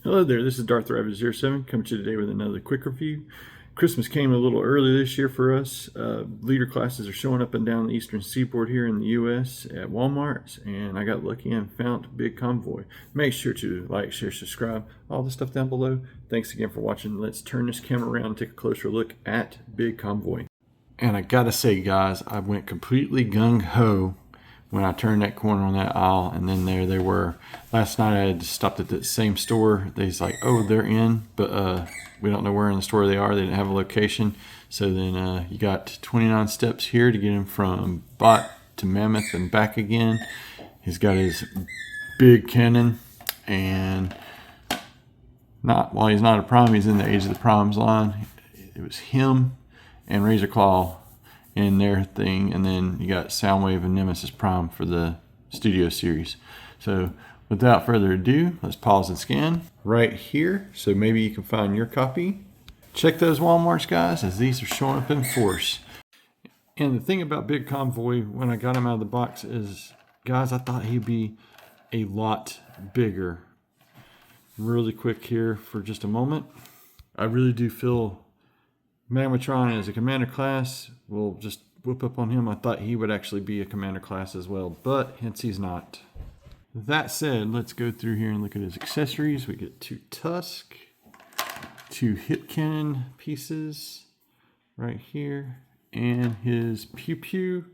Hello there, this is Darth Rabbit 07 coming to you today with another quick review. Christmas came a little early this year for us. Leader classes are showing up and down the eastern seaboard here in the U.S. at Walmart, and I got lucky and found Big Convoy. Make sure to like, share, subscribe, all the stuff down below. Thanks again for watching. Let's turn this camera around and take a closer look at Big Convoy. And I gotta say, guys, I went completely gung-ho when I turned that corner on that aisle, and then there they were. Last night I had stopped at the same store. They's like, oh, they're in, but we don't know where in the store they are. They didn't have a location. So then you got 29 steps here to get him from Bot to Mammoth and back again. He's got his big cannon, and while he's not a prime, he's in the Age of the Primes line. It was him and Razor Claw in their thing, and then you got Soundwave and Nemesis Prime for the studio series. So without further ado, let's pause and scan right here so maybe you can find your copy. Check those Walmarts, guys, as these are showing up in force. And the thing about Big Convoy when I got him out of the box is, guys, I thought he'd be a lot bigger. Really quick here for just a moment. I really do feel Maximal as a commander class will just whoop up on him. I thought he would actually be a commander class as well, but hence he's not. That said, let's go through here and look at his accessories. We get 2 tusk, 2 hip cannon pieces right here, and his pew pew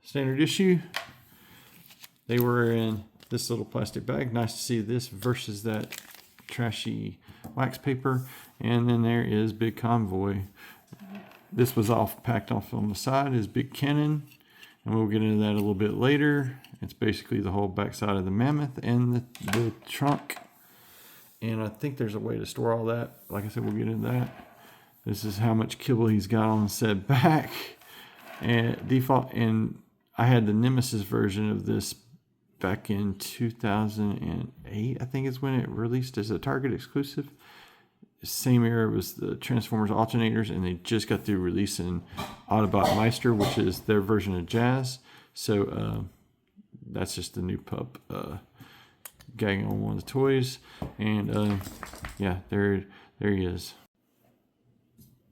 standard issue. They were in this little plastic bag. Nice to see this versus that trashy wax paper. And then there is Big Convoy. This was packed off on the side, his big cannon, and we'll get into that a little bit later. It's basically the whole backside of the Mammoth and the trunk. And I think there's a way to store all that. Like I said, we'll get into that. This is how much kibble he's got on said back. And default, and I had the Nemesis version of this back in 2008, I think is when it released as a Target exclusive. Same era was the Transformers alternators, and they just got through releasing Autobot Meister, which is their version of Jazz. So that's just the new pup gagging on one of the toys. And yeah, there he is.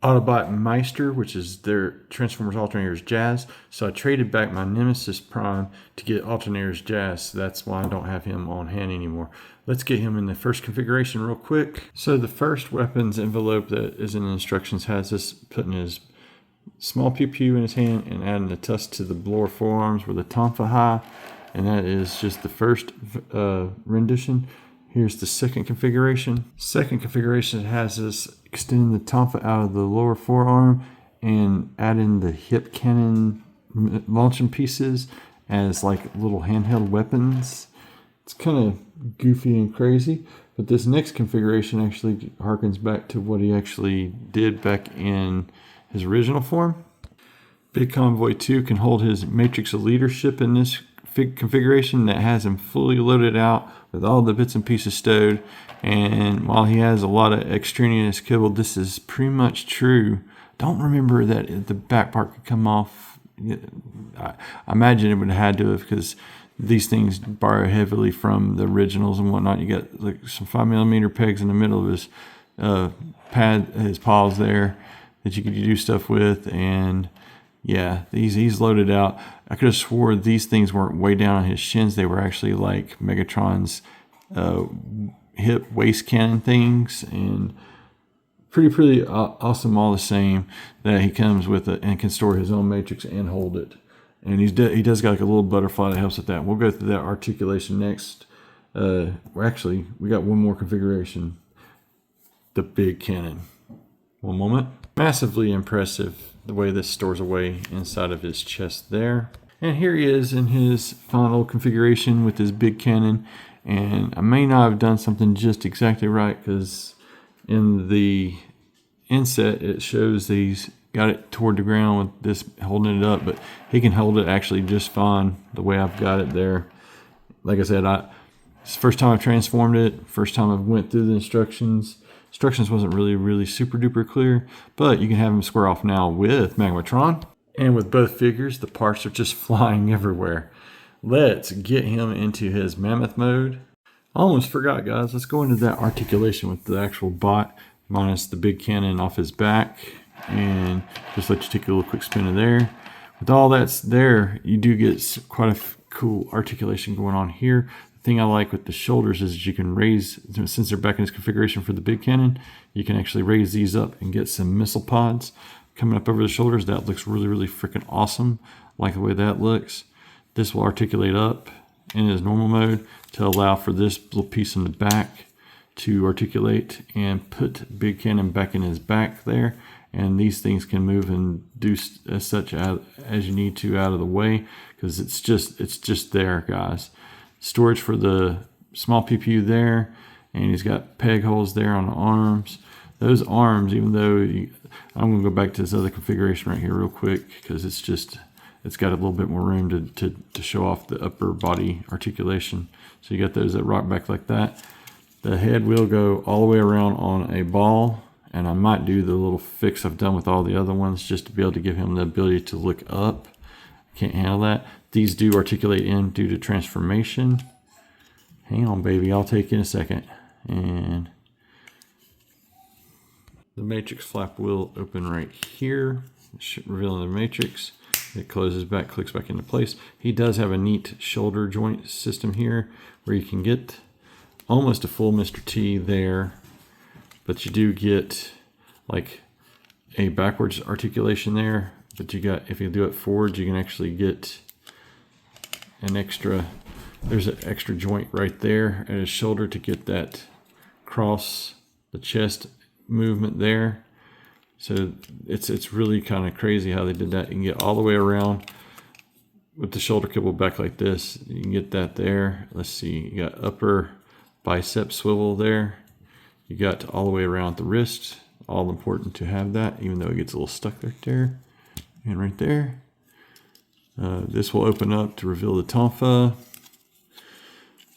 Autobot Meister, which is their Transformers alternators Jazz. So I traded back my Nemesis Prime to get alternators Jazz. So that's why I don't have him on hand anymore. Let's get him in the first configuration real quick. So the first weapons envelope that is in the instructions has us putting his small pew pew in his hand and adding the tusk to the lower forearms with a tonfa high. And that is just the first rendition. Here's the second configuration. Second configuration has us extending the tonfa out of the lower forearm and adding the hip cannon launching pieces as like little handheld weapons. It's kind of goofy and crazy, but this next configuration actually harkens back to what he actually did back in his original form. Big Convoy 2 can hold his Matrix of Leadership in this configuration that has him fully loaded out with all the bits and pieces stowed. And while he has a lot of extraneous kibble, this is pretty much true. Don't remember that the back part could come off. I imagine it would have had to have, because these things borrow heavily from the originals and whatnot. You got like some 5mm pegs in the middle of his his paws there that you could do stuff with. And yeah, he's loaded out. I could have swore these things weren't way down on his shins. They were actually like Megatron's hip waist cannon things, and pretty awesome all the same that he comes with it and can store his own matrix and hold it. And he does got like a little butterfly that helps with that. We'll go through that articulation next. We got one more configuration. The big cannon. One moment. Massively impressive the way this stores away inside of his chest there. And here he is in his final configuration with his big cannon. And I may not have done something just exactly right, because in the inset it shows that he's got it toward the ground with this holding it up, but he can hold it actually just fine the way I've got it there. Like I said, it's the first time I've transformed it, first time I've went through the instructions. Instructions wasn't really super duper clear, but you can have him square off now with Magmatron. And with both figures, the parts are just flying everywhere. Let's get him into his Mammoth mode. Almost forgot, guys. Let's go into that articulation with the actual bot minus the big cannon off his back, and just let you take a little quick spin of there. With all that's there, you do get quite a cool articulation going on here. The thing I like with the shoulders is you can raise, since they're back in this configuration for the big cannon, you can actually raise these up and get some missile pods coming up over the shoulders. That looks really, really freaking awesome. Like the way that looks. This will articulate up in his normal mode to allow for this little piece in the back to articulate and put big cannon back in his back there. And these things can move and do as such as you need to out of the way, because it's just there, guys. Storage for the small PPU there, and he's got peg holes there on the arms. Those arms, even though I'm going to go back to this other configuration right here real quick, because it's got a little bit more room to show off the upper body articulation. So you got those that rock back like that. The head will go all the way around on a ball, and I might do the little fix I've done with all the other ones just to be able to give him the ability to look up. Can't handle that. These do articulate in due to transformation. Hang on, baby, I'll take you in a second. And the matrix flap will open right here, revealing the matrix. It closes back, clicks back into place. He does have a neat shoulder joint system here where you can get almost a full Mr. T there, but you do get like a backwards articulation there. But you got, if you do it forwards, you can actually get an extra, there's an extra joint right there at his shoulder to get that cross the chest movement there. So it's really kind of crazy how they did that. You can get all the way around with the shoulder kibble back like this. You can get that there. Let's see, you got upper bicep swivel there. You got all the way around the wrist. All important to have that, even though it gets a little stuck right there and right there. This will open up to reveal the tonfa.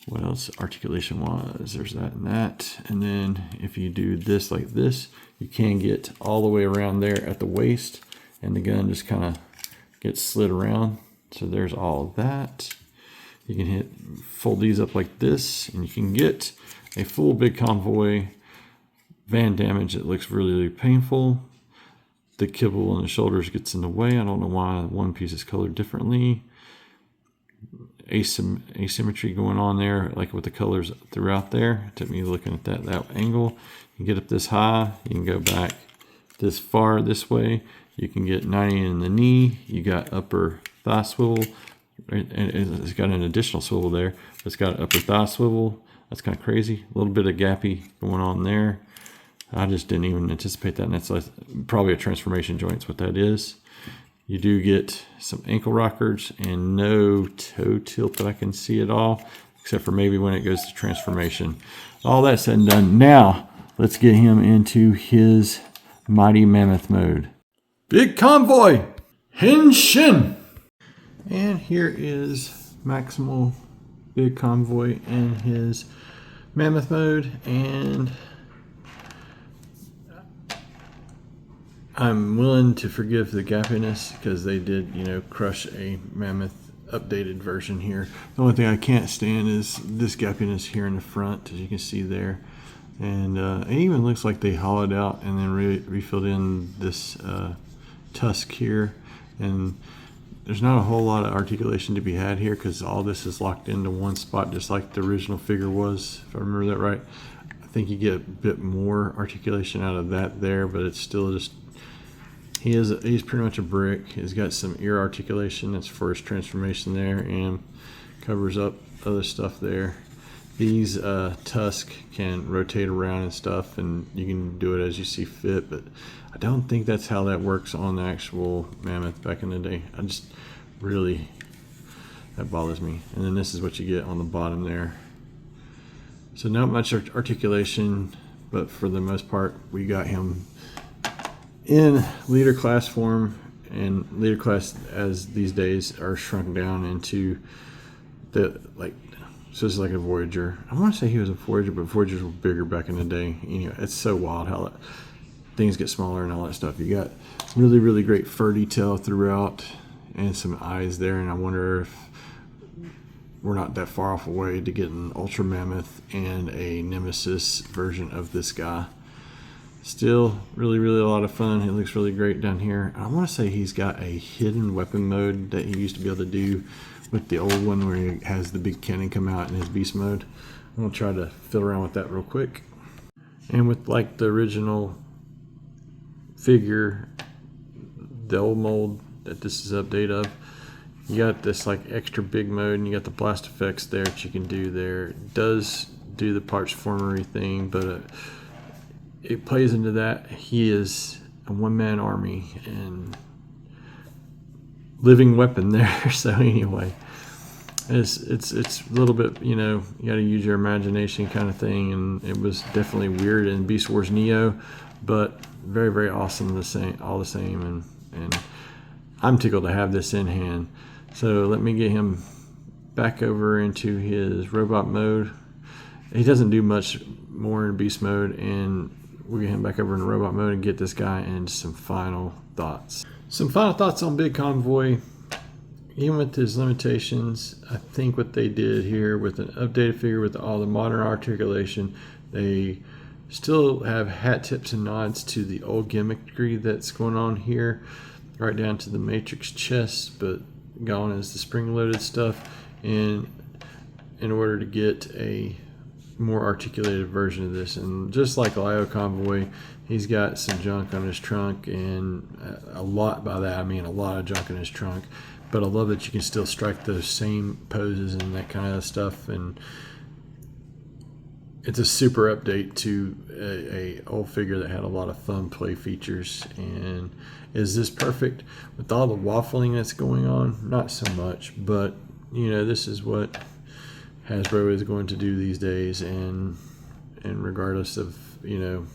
What else articulation wise? There's that and that. And then if you do this like this, you can get all the way around there at the waist, and the gun just kind of gets slid around. So there's all of that. You can fold these up like this, and you can get a full Big Convoy van damage that looks really, really painful. The kibble on the shoulders gets in the way. I don't know why one piece is colored differently. Asymmetry going on there, like with the colors throughout there. It took me looking at that angle. You can get up this high, you can go back this far this way. You can get 90 in the knee. You got upper thigh swivel, and it's got an additional swivel there. It's got upper thigh swivel. That's kind of crazy. A little bit of gappy going on there. I just didn't even anticipate that, and that's like probably a transformation joint is what that is. You do get some ankle rockers and no toe tilt that I can see at all, except for maybe when it goes to transformation. All that said and done. Now, let's get him into his mighty mammoth mode. Big Convoy, Henshin! And here is Maximal Big Convoy in his mammoth mode, and I'm willing to forgive the gappiness because they did, crush a Mammoth updated version here. The only thing I can't stand is this gappiness here in the front, as you can see there. And it even looks like they hollowed out and then refilled in this tusk here. And there's not a whole lot of articulation to be had here because all this is locked into one spot, just like the original figure was, if I remember that right. I think you get a bit more articulation out of that there, but it's still just, he's pretty much a brick. He's got some ear articulation that's for his transformation there, and covers up other stuff there. These tusks can rotate around and stuff, and you can do it as you see fit, but I don't think that's how that works on the actual Mammoth back in the day. I just really, that bothers me. And then this is what you get on the bottom there. So not much articulation, but for the most part, we got him in leader class form, and leader class as these days are shrunk down into the, like, so it's like a Voyager. I want to say he was a Voyager, but Voyagers were bigger back in the day. It's so wild how that, things get smaller and all that stuff. You got really, really great fur detail throughout and some eyes there, and I wonder if we're not that far off away to get an Ultra Mammoth and a Nemesis version of this guy. Still really a lot of fun. It looks really great down here. I want to say he's got a hidden weapon mode that he used to be able to do with the old one where he has the big cannon come out in his beast mode. I'm gonna try to fiddle around with that real quick. And with like the original figure, the old mold that this is update of, you got this like extra big mode, and you got the blast effects there that you can do there. It does do the parts formery thing, but it plays into that. He is a one-man army and living weapon there. So anyway, it's a little bit, you know, you got to use your imagination kind of thing, and it was definitely weird in Beast Wars Neo, but very awesome all the same, and I'm tickled to have this in hand. So let me get him back over into his robot mode. He doesn't do much more in beast mode, and we'll get him back over in robot mode and get this guy into some final thoughts. Some final thoughts on Big Convoy. Even with his limitations, I think what they did here with an updated figure with all the modern articulation, they still have hat tips and nods to the old gimmickry that's going on here, right down to the Matrix chest, but gone is the spring-loaded stuff, and in order to get a more articulated version of this. And just like Big Convoy, he's got some junk on his trunk, and a lot, by that I mean a lot of junk in his trunk, but I love that you can still strike those same poses and that kind of stuff, and it's a super update to a old figure that had a lot of fun play features. And is this perfect with all the waffling that's going on? Not so much, but you know, this is what Hasbro is going to do these days, and regardless of, you know,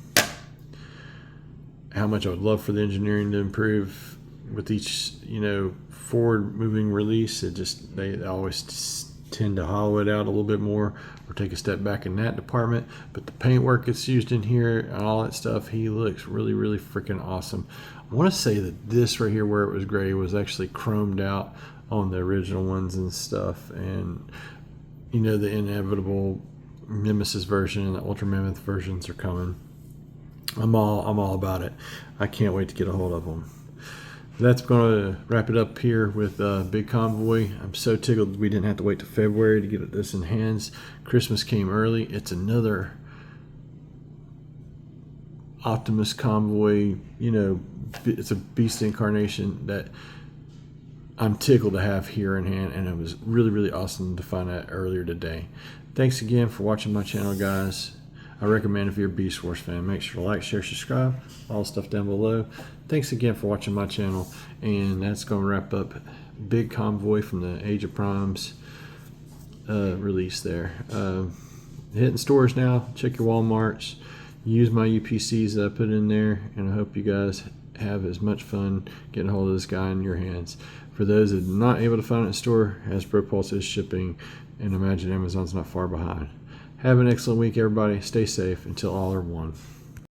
how much I would love for the engineering to improve with each, you know, forward moving release, they always tend to hollow it out a little bit more or take a step back in that department. But the paint work that's used in here and all that stuff, he looks really freaking awesome. I want to say that this right here where it was gray was actually chromed out on the original ones and stuff, and you know, the inevitable Nemesis version and the Ultra Mammoth versions are coming. I'm all about it. I can't wait to get a hold of them. That's going to wrap it up here with Big Convoy. I'm so tickled we didn't have to wait till February to get this in hands. Christmas came early. It's another Optimus Convoy, you know, it's a beast incarnation that I'm tickled to have here in hand, and it was really awesome to find that earlier today. Thanks again for watching my channel, guys. I recommend if you're a Beast Wars fan, make sure to like, share, subscribe, all the stuff down below. Thanks again for watching my channel, and that's going to wrap up Big Convoy from the Age of Primes release there. Hitting stores now. Check your Walmarts. Use my UPCs that I put in there, and I hope you guys have as much fun getting a hold of this guy in your hands. For those that are not able to find it in store, Hasbro Pulse is shipping, and I imagine Amazon's not far behind. Have an excellent week, everybody. Stay safe until all are one.